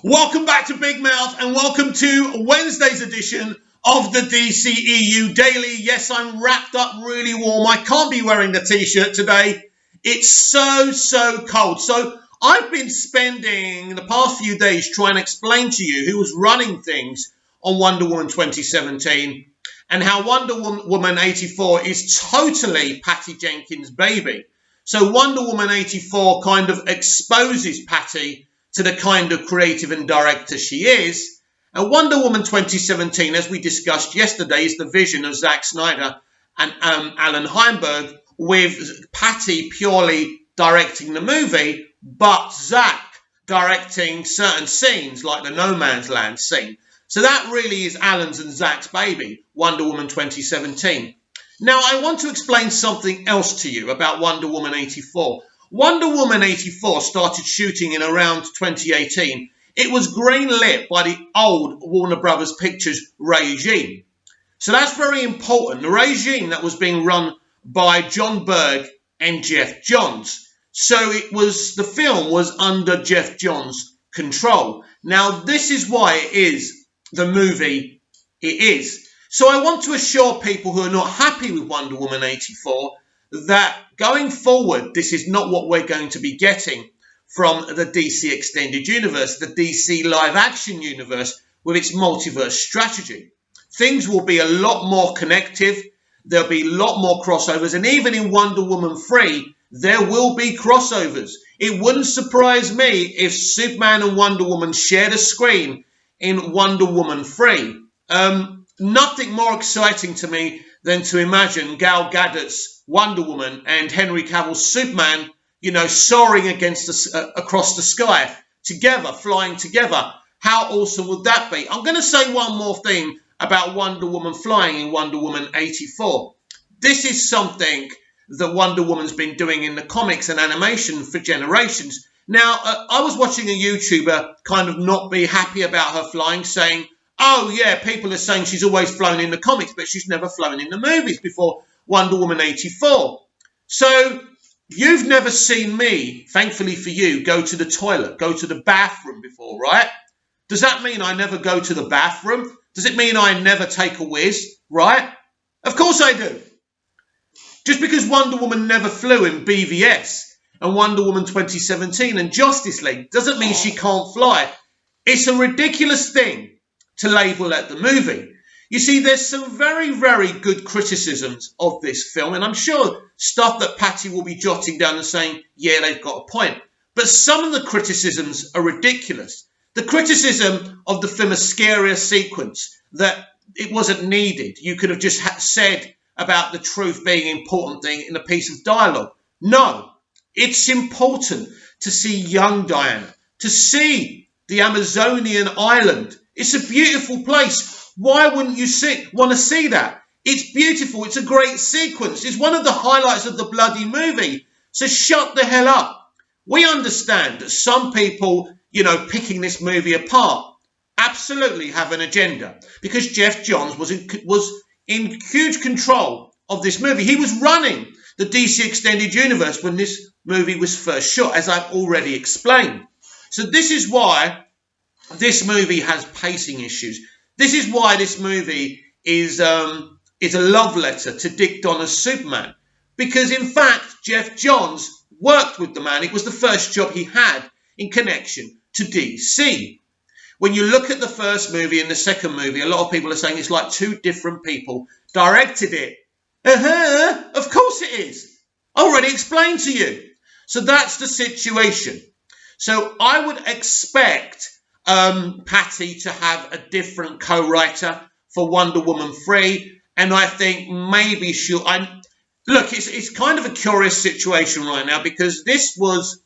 Welcome back to Big Mouth and welcome to Wednesday's edition of the dceu Daily. Yes, I'm wrapped up really warm. I can't be wearing the t-shirt today. It's so cold. So I've been spending the past few days trying to explain to you who was running things on Wonder Woman 2017 and how Wonder Woman 84 is totally Patty Jenkins' baby. So Wonder Woman 84 kind of exposes Patty to the kind of creative and director she is. And Wonder Woman 2017, as we discussed yesterday, is the vision of Zack Snyder and Alan Heinberg, with Patty purely directing the movie, but Zack directing certain scenes, like the No Man's Land scene. So that really is Alan's and Zack's baby, Wonder Woman 2017. Now, I want to explain something else to you about Wonder Woman 84. Wonder Woman 84 started shooting in around 2018. It was greenlit by the old Warner Brothers Pictures regime. So that's very important. The regime that was being run by John Berg and Jeff Johns. So the film was under Jeff Johns' control. Now, this is why it is the movie it is. So I want to assure people who are not happy with Wonder Woman 84 that going forward, this is not what we're going to be getting from the DC Extended Universe, the DC live action universe with its multiverse strategy. Things will be a lot more connective. There'll be a lot more crossovers. And even in Wonder Woman 3, there will be crossovers. It wouldn't surprise me if Superman and Wonder Woman shared a screen in Wonder Woman 3. Nothing more exciting to me than to imagine Gal Gadot's Wonder Woman and Henry Cavill's Superman, soaring across the sky together, flying together. How awesome would that be? I'm going to say one more thing about Wonder Woman flying in Wonder Woman 84. This is something that Wonder Woman's been doing in the comics and animation for generations. Now, I was watching a YouTuber kind of not be happy about her flying, saying, oh, yeah, people are saying she's always flown in the comics, but she's never flown in the movies before Wonder Woman 84. So you've never seen me, thankfully for you, go to the toilet, go to the bathroom before, right? Does that mean I never go to the bathroom? Does it mean I never take a whiz, right? Of course I do. Just because Wonder Woman never flew in BVS and Wonder Woman 2017 and Justice League doesn't mean she can't fly. It's a ridiculous thing to label at the movie. You see, there's some very good criticisms of this film, and I'm sure stuff that Patty will be jotting down and saying, yeah, they've got a point. But some of the criticisms are ridiculous. The criticism of the Themyscira sequence, that it wasn't needed. You could have just said about the truth being an important thing in a piece of dialogue. No, it's important to see young Diana, to see the Amazonian island. It's a beautiful place. Why wouldn't you want to see that? It's beautiful. It's a great sequence. It's one of the highlights of the bloody movie. So shut the hell up. We understand that some people, picking this movie apart, absolutely have an agenda, because Jeff Johns was in huge control of this movie. He was running the DC Extended Universe when this movie was first shot, as I've already explained. So this is why this movie has pacing issues. This is why this movie is a love letter to Dick Donner's Superman. Because, in fact, Jeff Johns worked with the man. It was the first job he had in connection to DC. When you look at the first movie and the second movie, a lot of people are saying it's like two different people directed it. Of course it is. I already explained to you. So that's the situation. So I would expect Patty to have a different co-writer for Wonder Woman 3, and I think maybe it's kind of a curious situation right now, because this was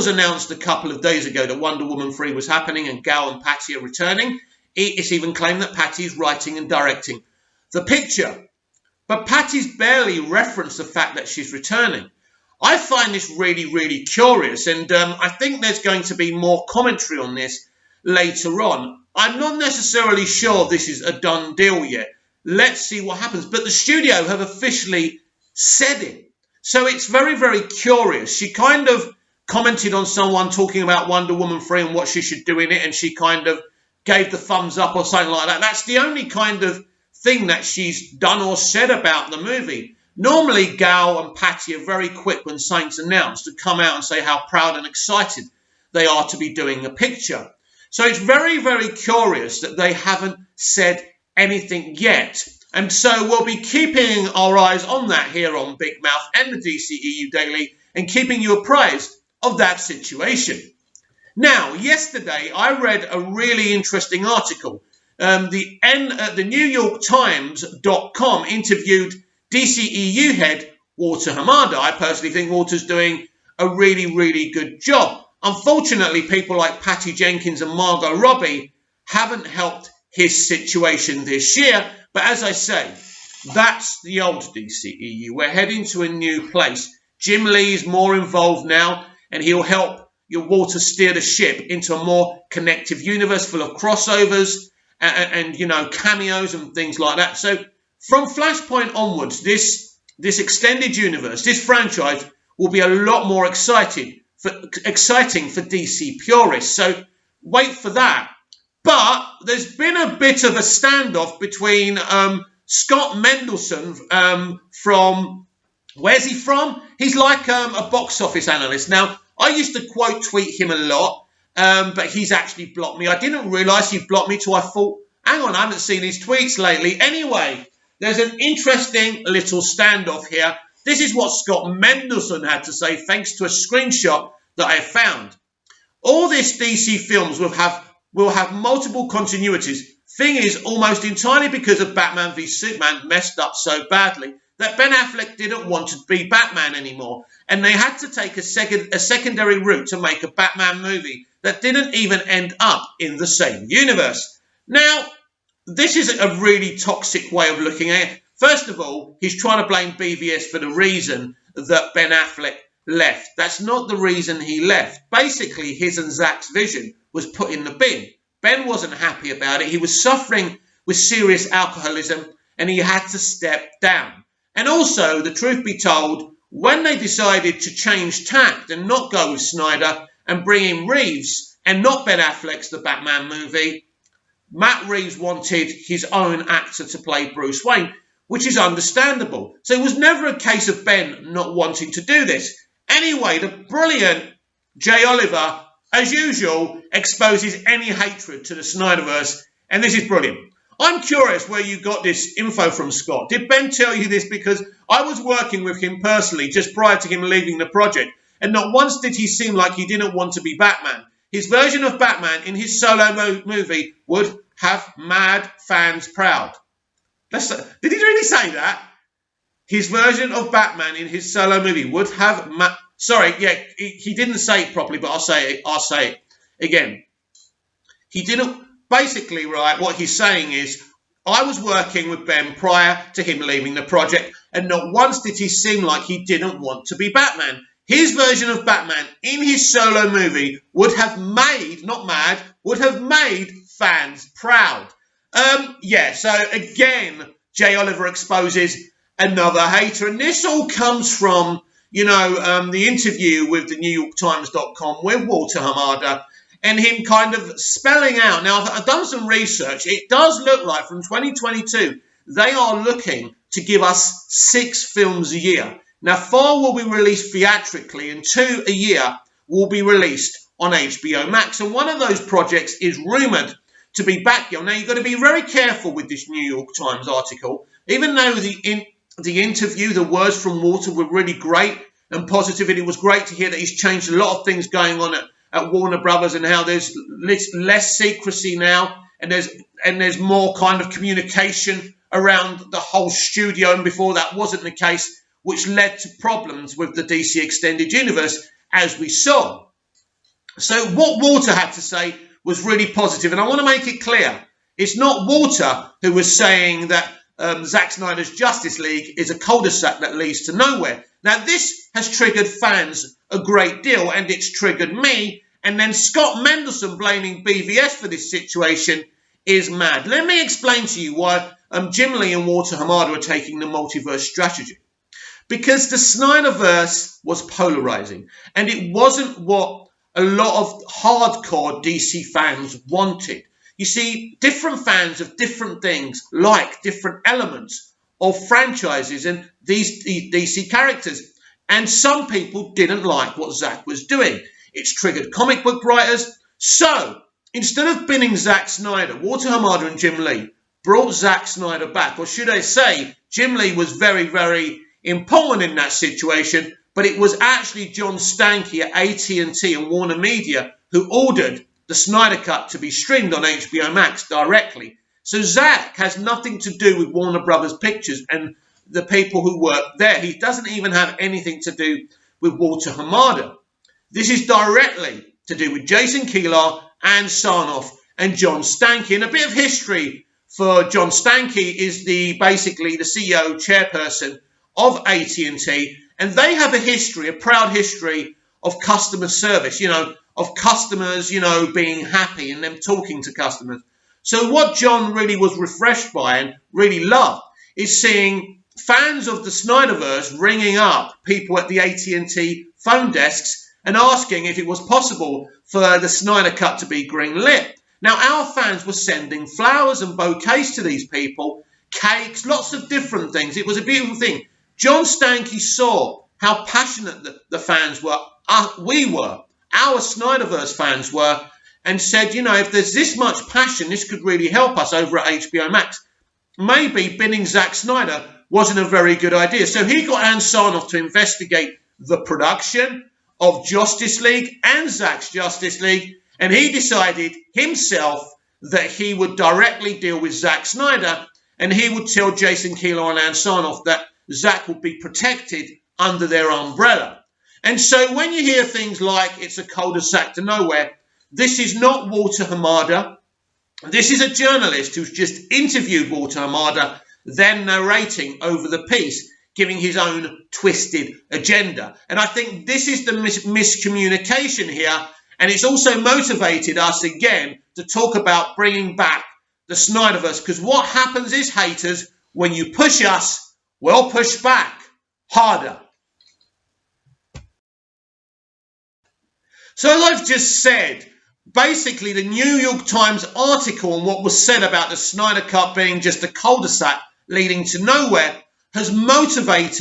announced a couple of days ago that Wonder Woman 3 was happening and Gal and Patty are returning. It's even claimed that Patty is writing and directing the picture, but Patty's barely referenced the fact that she's returning. I find this really curious, and I think there's going to be more commentary on this later on. I'm not necessarily sure this is a done deal yet. Let's see what happens. But the studio have officially said it. So it's very curious. She kind of commented on someone talking about Wonder Woman 3 and what she should do in it, and she kind of gave the thumbs up or something like that. That's the only kind of thing that she's done or said about the movie. Normally, Gal and Patty are very quick when something's announced to come out and say how proud and excited they are to be doing a picture. So it's very, very curious that they haven't said anything yet. And so we'll be keeping our eyes on that here on Big Mouth and the DCEU Daily and keeping you apprised of that situation. Now, yesterday I read a really interesting article. The NewYorkTimes.com interviewed DCEU head Walter Hamada. I personally think Walter's doing a really, really good job. Unfortunately, people like Patty Jenkins and Margot Robbie haven't helped his situation this year. But as I say, that's the old DCEU. We're heading to a new place. Jim Lee's more involved now, and he'll help your Walter steer the ship into a more connective universe full of crossovers and you know, cameos and things like that. So from Flashpoint onwards, this extended universe, this franchise will be a lot more exciting for DC purists. So wait for that. But there's been a bit of a standoff between Scott Mendelson from, where's he from? He's like a box office analyst. Now, I used to quote tweet him a lot, but he's actually blocked me. I didn't realise he blocked me till I thought, hang on, I haven't seen his tweets lately. Anyway, there's an interesting little standoff here. This is what Scott Mendelson had to say, thanks to a screenshot that I found. All this DC films will have multiple continuities. Thing is, almost entirely because of Batman v Superman messed up so badly that Ben Affleck didn't want to be Batman anymore, and they had to take a secondary route to make a Batman movie that didn't even end up in the same universe. Now, this is a really toxic way of looking at it. First of all, he's trying to blame BVS for the reason that Ben Affleck left. That's not the reason he left. Basically, his and Zach's vision was put in the bin. Ben wasn't happy about it. He was suffering with serious alcoholism and he had to step down. And also, the truth be told, when they decided to change tact and not go with Snyder and bring in Reeves and not Ben Affleck's The Batman movie, Matt Reeves wanted his own actor to play Bruce Wayne, which is understandable. So it was never a case of Ben not wanting to do this. Anyway, the brilliant Jay Oliver, as usual, exposes any hatred to the Snyderverse, and this is brilliant. I'm curious where you got this info from, Scott. Did Ben tell you this? Because I was working with him personally just prior to him leaving the project, and not once did he seem like he didn't want to be Batman. His version of Batman in his solo movie would have mad fans proud. Did he really say that? His version of Batman in his solo movie would have... Sorry, yeah, he didn't say it properly, but I'll say it again. He didn't... Basically, right, what he's saying is, I was working with Ben prior to him leaving the project, and not once did he seem like he didn't want to be Batman. His version of Batman in his solo movie would have made, not mad, would have made fans proud. Yeah, so again, Jay Oliver exposes another hater, and this all comes from, you know, the interview with the NewYorkTimes.com with Walter Hamada, and him kind of spelling out. Now, I've done some research. It does look like from 2022, they are looking to give us 6 films a year. Now, 4 will be released theatrically and 2 a year will be released on HBO Max. And one of those projects is rumoured to be Batgirl. Now, you've got to be very careful with this New York Times article. Even though the interview, the words from Walter were really great and positive, and it was great to hear that he's changed a lot of things going on at Warner Brothers and how there's less secrecy now and there's more kind of communication around the whole studio, and before that wasn't the case, which led to problems with the DC Extended Universe, as we saw. So what Walter had to say was really positive, and I want to make it clear, it's not Walter who was saying that Zack Snyder's Justice League is a cul-de-sac that leads to nowhere. Now, this has triggered fans a great deal, and it's triggered me. And then Scott Mendelson blaming BVS for this situation is mad. Let me explain to you why Jim Lee and Walter Hamada are taking the multiverse strategy. because the Snyderverse was polarizing, and it wasn't what a lot of hardcore DC fans wanted. You see, different fans of different things like different elements of franchises and these DC characters. And some people didn't like what Zack was doing. It's triggered comic book writers. So, instead of binning Zack Snyder, Walter Hamada and Jim Lee brought Zack Snyder back. Or should I say, Jim Lee was very, very important in that situation. But it was actually John Stankey at AT&T and Warner Media who ordered the Snyder Cut to be streamed on HBO Max directly. So Zack has nothing to do with Warner Brothers Pictures and the people who work there. He doesn't even have anything to do with Walter Hamada. This is directly to do with Jason Kilar and Sarnoff and John Stankey. And a bit of history for John Stankey is basically the CEO chairperson of AT&T. And they have a proud history of customer service, of customers, being happy and them talking to customers. So what John really was refreshed by and really loved is seeing fans of the Snyderverse ringing up people at the AT&T phone desks and asking if it was possible for the Snyder Cut to be greenlit. Now, our fans were sending flowers and bouquets to these people, cakes, lots of different things. It was a beautiful thing. John Stankey saw how passionate the fans were, our Snyderverse fans were, and said, if there's this much passion, this could really help us over at HBO Max. Maybe binning Zack Snyder wasn't a very good idea. So he got Ann Sarnoff to investigate the production of Justice League and Zack's Justice League, and he decided himself that he would directly deal with Zack Snyder, and he would tell Jason Kilar and Ann Sarnoff that Zack would be protected under their umbrella. And so when you hear things like it's a cul-de-sac to nowhere, this is not Walter Hamada. This is a journalist who's just interviewed Walter Hamada, then narrating over the piece, giving his own twisted agenda. And I think this is the miscommunication here. And it's also motivated us again to talk about bringing back the Snyderverse. Because what happens is, haters, when you push us, we'll push back harder. So as I've just said, basically the New York Times article and what was said about the Snyder Cut being just a cul-de-sac leading to nowhere has motivated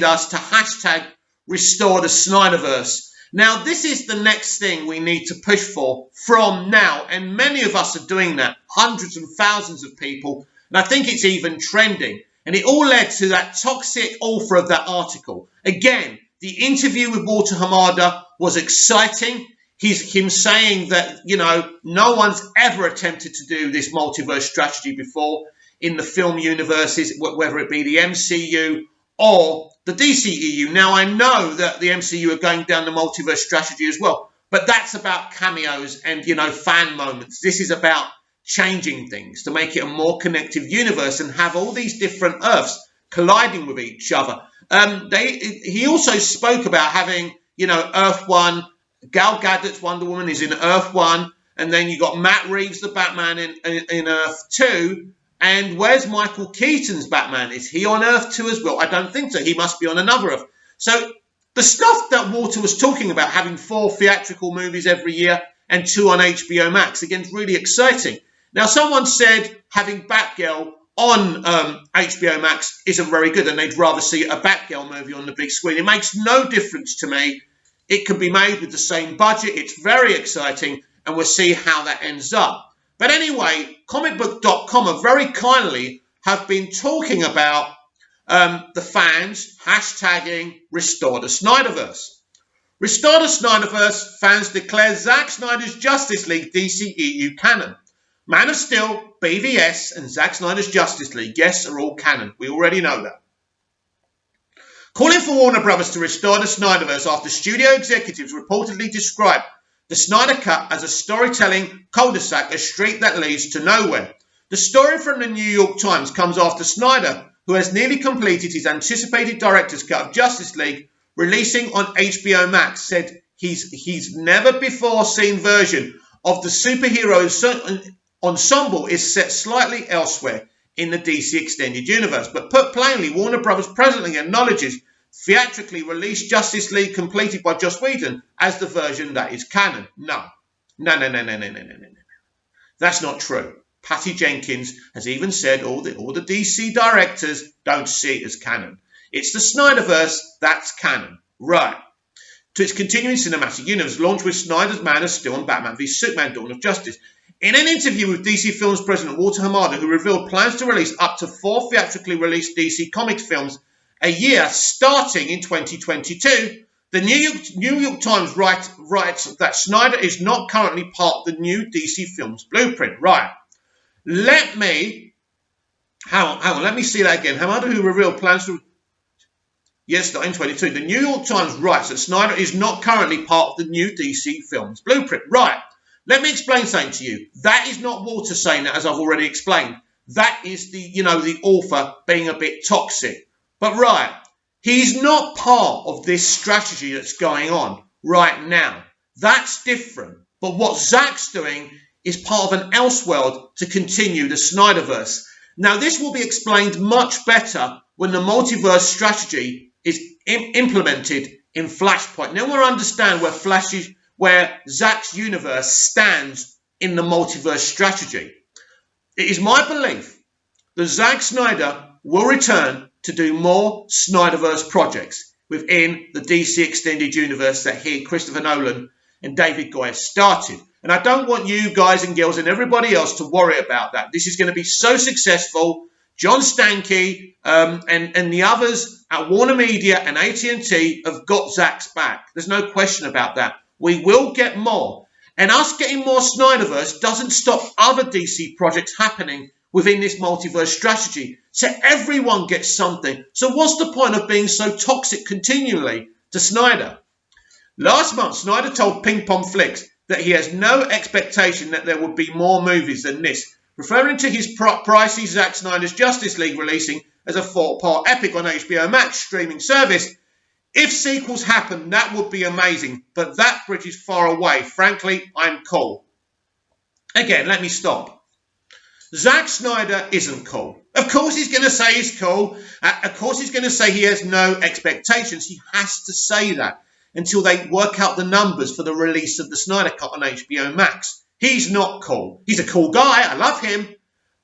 us to hashtag restore the Snyderverse. Now, this is the next thing we need to push for from now, and many of us are doing that, hundreds and thousands of people, and I think it's even trending. And it all led to that toxic author of that article. Again, the interview with Walter Hamada was exciting. Him saying that, no one's ever attempted to do this multiverse strategy before in the film universes, whether it be the MCU or the DCEU. Now, I know that the MCU are going down the multiverse strategy as well, but that's about cameos and, fan moments. This is about changing things to make it a more connected universe and have all these different Earths colliding with each other. He also spoke about having, Earth 1, Gal Gadot's Wonder Woman is in Earth 1, and then you got Matt Reeves, the Batman, in Earth 2. And where's Michael Keaton's Batman? Is he on Earth 2 as well? I don't think so. He must be on another Earth. So the stuff that Walter was talking about, having 4 theatrical movies every year and 2 on HBO Max, again, is really exciting. Now, someone said having Batgirl on HBO Max isn't very good, and they'd rather see a Batgirl movie on the big screen. It makes no difference to me. It can be made with the same budget. It's very exciting, and we'll see how that ends up. But anyway, comicbook.com very kindly have been talking about the fans hashtagging Restore the Snyderverse. Restore the Snyderverse, fans declare Zack Snyder's Justice League DCEU canon. Man of Steel, BVS, and Zack Snyder's Justice League, yes, are all canon. We already know that. Calling for Warner Brothers to restore the Snyderverse after studio executives reportedly described the Snyder Cut as a storytelling cul-de-sac, a street that leads to nowhere. The story from the New York Times comes after Snyder, who has nearly completed his anticipated director's cut of Justice League, releasing on HBO Max, said his never-before-seen version of the superhero ensemble is set slightly elsewhere in the DC Extended Universe. But put plainly, Warner Brothers presently acknowledges theatrically released Justice League completed by Joss Whedon as the version that is canon. No. That's not true. Patty Jenkins has even said all the DC directors don't see it as canon. It's the Snyderverse that's canon. Right. To its continuing cinematic universe, launched with Snyder's Man of Steel and Batman v Superman Dawn of Justice. In an interview with DC Films president Walter Hamada, who revealed plans to release up to 4 theatrically released DC Comics films a year starting in 2022, the New York Times writes that Snyder is not currently part of the new DC Films blueprint. Right. Let me see that again. Hamada, who revealed plans to... Yes, in 22. The New York Times writes that Snyder is not currently part of the new DC Films blueprint. Right. Let me explain something to you. That is not Walter saying that, as I've already explained. That is the author being a bit toxic. But right, he's not part of this strategy that's going on right now. That's different. But what Zack's doing is part of an Elseworld to continue the Snyderverse. Now, this will be explained much better when the multiverse strategy is implemented in Flashpoint. Then we'll understand where Zack's universe stands in the multiverse strategy. It is my belief that Zack Snyder will return to do more Snyderverse projects within the DC Extended Universe that Christopher Nolan and David Goyer started. And I don't want you guys and girls and everybody else to worry about that. This is going to be so successful. John Stankey and the others at Warner Media and AT&T have got Zack's back. There's no question about that. We will get more. And us getting more Snyderverse doesn't stop other DC projects happening within this multiverse strategy. So everyone gets something. So what's the point of being so toxic continually to Snyder? Last month, Snyder told Ping Pong Flicks that he has no expectation that there would be more movies than this, referring to his pricey Zack Snyder's Justice League releasing as a 4-part epic on HBO Max streaming service. If sequels happen, that would be amazing, but that bridge is far away. Frankly, I'm cool. Again, let me stop. Zack Snyder isn't cool. Of course he's going to say he's cool. Of course he's going to say he has no expectations. He has to say that until they work out the numbers for the release of the Snyder Cut on HBO Max. He's not cool. He's a cool guy. I love him.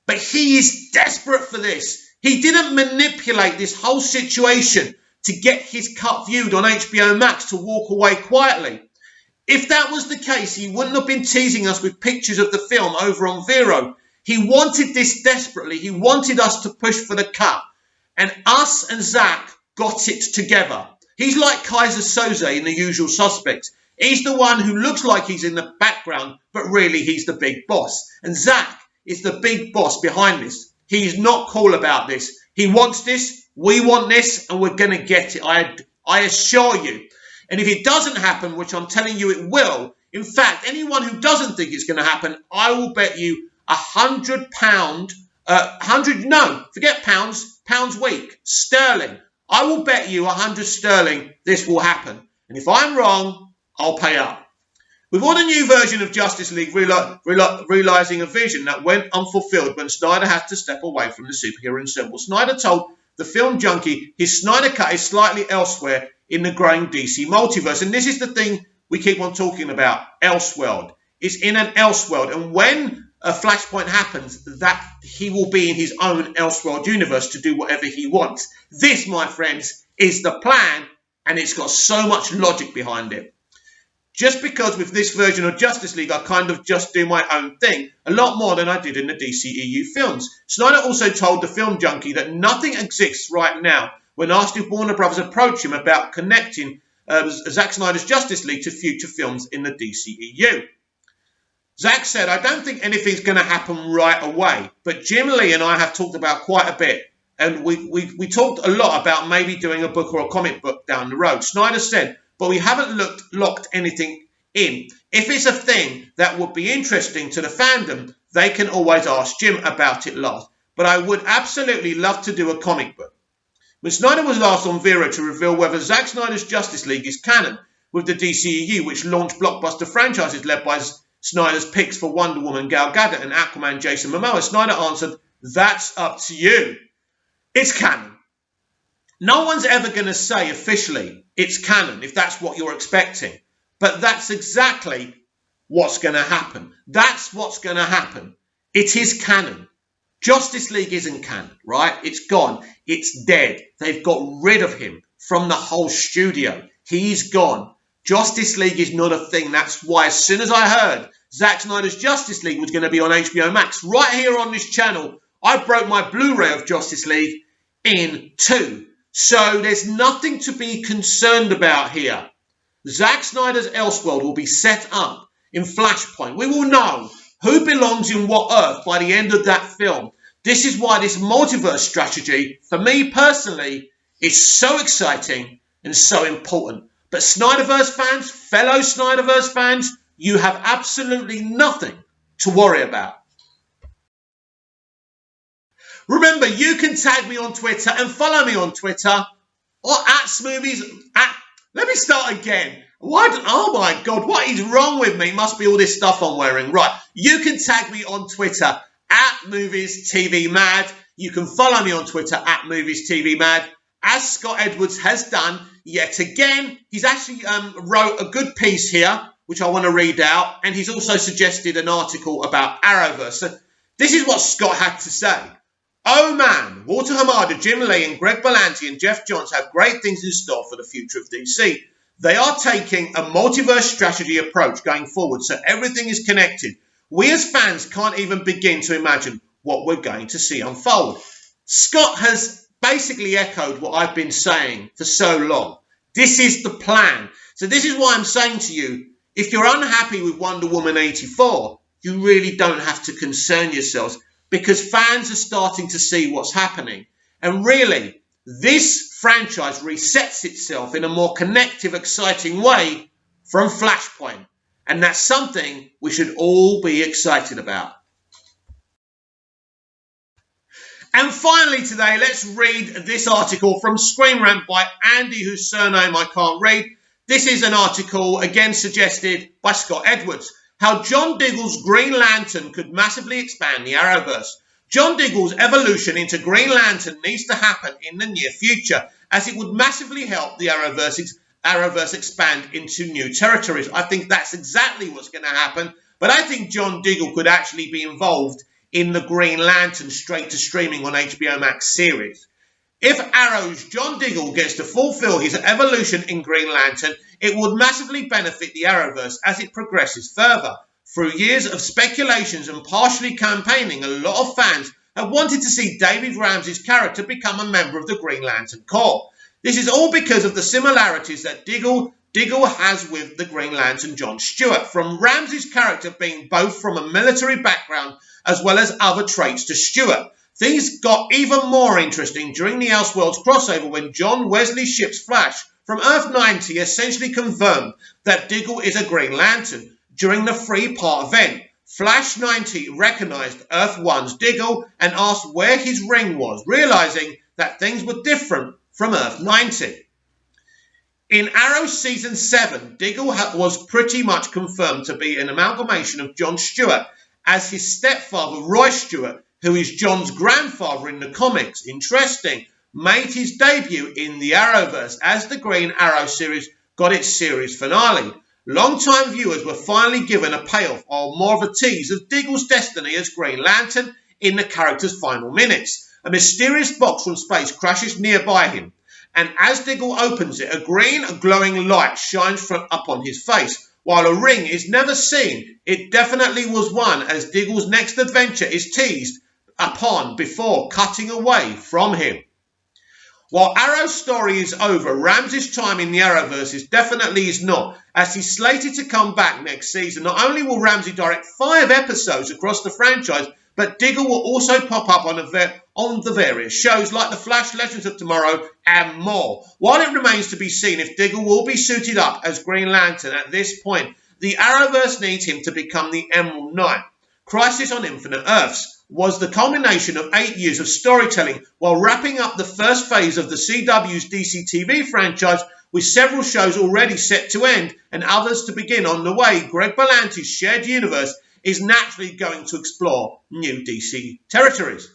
But he is desperate for this. He didn't manipulate this whole situation to get his cut viewed on HBO Max to walk away quietly. If that was the case, he wouldn't have been teasing us with pictures of the film over on Vero. He wanted this desperately. He wanted us to push for the cut. And us and Zack got it together. He's like Kaiser Soze in The Usual Suspects. He's the one who looks like he's in the background, but really he's the big boss. And Zack is the big boss behind this. He's not cool about this. He wants this. We want this, and we're going to get it. I assure you. And if it doesn't happen, which I'm telling you it will, in fact, anyone who doesn't think it's going to happen, I will bet you £100, forget pounds week, sterling. I will bet you 100 sterling this will happen. And if I'm wrong, I'll pay up. With all the new version of Justice League realising a vision that went unfulfilled when Snyder had to step away from the superhero ensemble, Snyder told the film junkie his Snyder Cut is slightly elsewhere in the growing DC multiverse. And this is the thing we keep on talking about, Elseworld. It's in an Elseworld. And when a Flashpoint happens, that he will be in his own Elseworld universe to do whatever he wants. This, my friends, is the plan, and it's got so much logic behind it. Just because with this version of Justice League, I kind of just do my own thing, a lot more than I did in the DCEU films. Snyder also told the film junkie that nothing exists right now when asked if Warner Brothers approached him about connecting Zack Snyder's Justice League to future films in the DCEU. Zack said, I don't think anything's going to happen right away, but Jim Lee and I have talked about quite a bit, and we talked a lot about maybe doing a book or a comic book down the road. Snyder said, but we haven't locked anything in. If it's a thing that would be interesting to the fandom, they can always ask Jim about it last. But I would absolutely love to do a comic book. When Snyder was last on Vero to reveal whether Zack Snyder's Justice League is canon with the DCEU, which launched blockbuster franchises led by Snyder's picks for Wonder Woman, Gal Gadot, and Aquaman, Jason Momoa, Snyder answered That's up to you. It's canon. No one's ever going to say officially it's canon if that's what you're expecting. But that's exactly what's going to happen. That's what's going to happen. It is canon. Justice League isn't canon, right? It's gone. It's dead. They've got rid of him from the whole studio. He's gone. Justice League is not a thing. That's why as soon as I heard Zack Snyder's Justice League was going to be on HBO Max, right here on this channel, I broke my Blu-ray of Justice League in two. So there's nothing to be concerned about here. Zack Snyder's Elseworld will be set up in Flashpoint. We will know who belongs in what Earth by the end of that film. This is why this multiverse strategy, for me personally, is so exciting and so important. But Snyderverse fans, fellow Snyderverse fans, you have absolutely nothing to worry about. Remember, you can tag me on Twitter and follow me on Twitter or at Smoothies. Let me start again. Oh my God, what is wrong with me? Must be all this stuff I'm wearing. Right, you can tag me on Twitter at Movies TV Mad. You can follow me on Twitter at Movies TV Mad. As Scott Edwards has done yet again, he's actually wrote a good piece here, which I want to read out. And he's also suggested an article about Arrowverse. So this is what Scott had to say. Oh man, Walter Hamada, Jim Lee and Greg Berlanti and Jeff Johns have great things in store for the future of DC. They are taking a multiverse strategy approach going forward, so everything is connected. We as fans can't even begin to imagine what we're going to see unfold. Scott has basically echoed what I've been saying for so long. This is the plan. So this is why I'm saying to you, if you're unhappy with Wonder Woman 84, you really don't have to concern yourselves, because fans are starting to see what's happening. And really, this franchise resets itself in a more connective, exciting way from Flashpoint. And that's something we should all be excited about. And finally today, let's read this article from Screen Rant by Andy, whose surname I can't read. This is an article, again suggested by Scott Edwards. How John Diggle's Green Lantern could massively expand the Arrowverse. John Diggle's evolution into Green Lantern needs to happen in the near future, as it would massively help the Arrowverse expand into new territories. I think that's exactly what's going to happen, but I think John Diggle could actually be involved in the Green Lantern straight to streaming on HBO Max series. If Arrow's John Diggle gets to fulfill his evolution in Green Lantern, it would massively benefit the Arrowverse as it progresses further. Through years of speculations and partially campaigning, a lot of fans have wanted to see David Ramsey's character become a member of the Green Lantern Corps. This is all because of the similarities that Diggle has with the Green Lantern John Stewart, from Ramsey's character being both from a military background as well as other traits to Stewart. Things got even more interesting during the Elseworlds crossover when John Wesley Shipp's Flash from Earth 90 essentially confirmed that Diggle is a Green Lantern. During the three-part event, Flash 90 recognized Earth 1's Diggle and asked where his ring was, realizing that things were different from Earth 90. In Arrow Season 7, Diggle was pretty much confirmed to be an amalgamation of John Stewart as his stepfather Roy Stewart, who is John's grandfather in the comics, interesting, made his debut in the Arrowverse as the Green Arrow series got its series finale. Long-time viewers were finally given a payoff or more of a tease of Diggle's destiny as Green Lantern in the character's final minutes. A mysterious box from space crashes nearby him, and as Diggle opens it, a green glowing light shines upon his face. While a ring is never seen, it definitely was one, as Diggle's next adventure is teased upon before cutting away from him. While Arrow's story is over, Ramsey's time in the Arrowverse definitely is not, as he's slated to come back next season. Not only will Ramsey direct 5 episodes across the franchise, but Diggle will also pop up on the various shows like The Flash, Legends of Tomorrow, and more. While it remains to be seen if Diggle will be suited up as Green Lantern at this point, the Arrowverse needs him to become the Emerald Knight. Crisis on Infinite Earths was the culmination of 8 years of storytelling while wrapping up the first phase of the CW's DC TV franchise, with several shows already set to end and others to begin on the way. Greg Berlanti's shared universe is naturally going to explore new DC territories.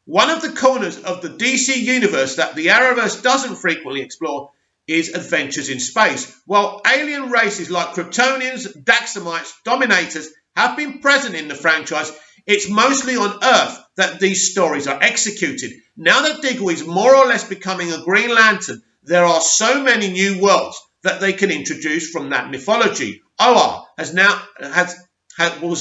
One of the corners of the DC universe that the Arrowverse doesn't frequently explore is adventures in space. While alien races like Kryptonians, Daxamites, Dominators have been present in the franchise, it's mostly on Earth that these stories are executed. Now that Diggle is more or less becoming a Green Lantern, there are so many new worlds that they can introduce from that mythology. OR was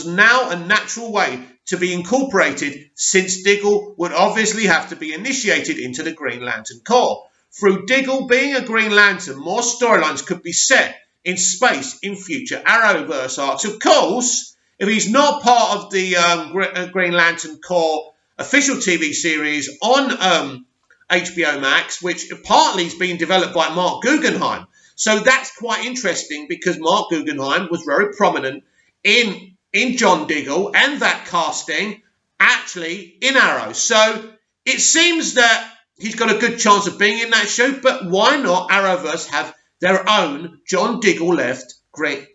now a natural way to be incorporated, since Diggle would obviously have to be initiated into the Green Lantern Corps. Through Diggle being a Green Lantern, more storylines could be set in space in future Arrowverse arcs. Of course, if he's not part of the Green Lantern Corps official TV series on HBO Max, which partly is being developed by Mark Guggenheim. So that's quite interesting, because Mark Guggenheim was very prominent in John Diggle and that casting actually in Arrow. So it seems that he's got a good chance of being in that show, but why not Arrowverse have their own John Diggle-led Green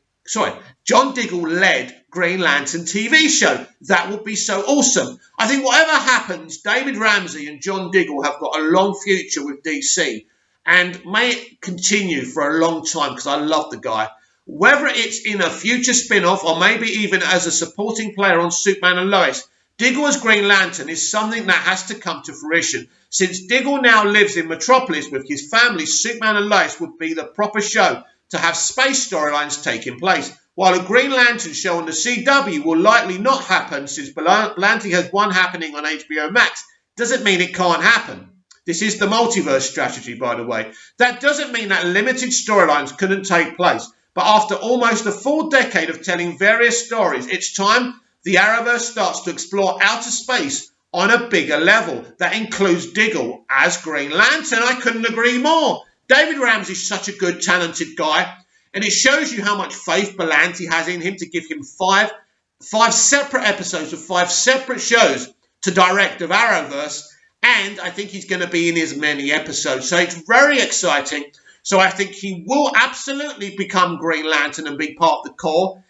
Lantern TV show? That would be so awesome. I think whatever happens, David Ramsey and John Diggle have got a long future with DC and may continue for a long time, because I love the guy. Whether it's in a future spin-off or maybe even as a supporting player on Superman and Lois, Diggle as Green Lantern is something that has to come to fruition. Since Diggle now lives in Metropolis with his family, Superman and Lois would be the proper show to have space storylines taking place. While a Green Lantern show on the CW will likely not happen, since Berlanti has one happening on HBO Max, doesn't mean it can't happen. This is the multiverse strategy, by the way. That doesn't mean that limited storylines couldn't take place. But after almost a full decade of telling various stories, it's time the Arrowverse starts to explore outer space on a bigger level. That includes Diggle as Green Lantern. I couldn't agree more. David Ramsey's such a good, talented guy, and it shows you how much faith Berlanti has in him to give him five separate episodes of 5 separate shows to direct of Arrowverse, and I think he's going to be in as many episodes. So it's very exciting. So I think he will absolutely become Green Lantern and be part of the Corps.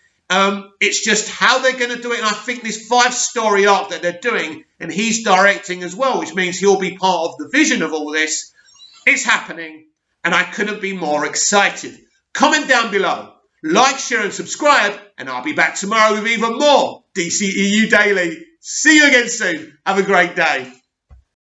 It's just how they're going to do it. And I think this 5-story arc that they're doing, and he's directing as well, which means he'll be part of the vision of all this, is happening. And I couldn't be more excited. Comment down below, like, share and subscribe, and I'll be back tomorrow with even more DCEU Daily. See you again soon. Have a great day.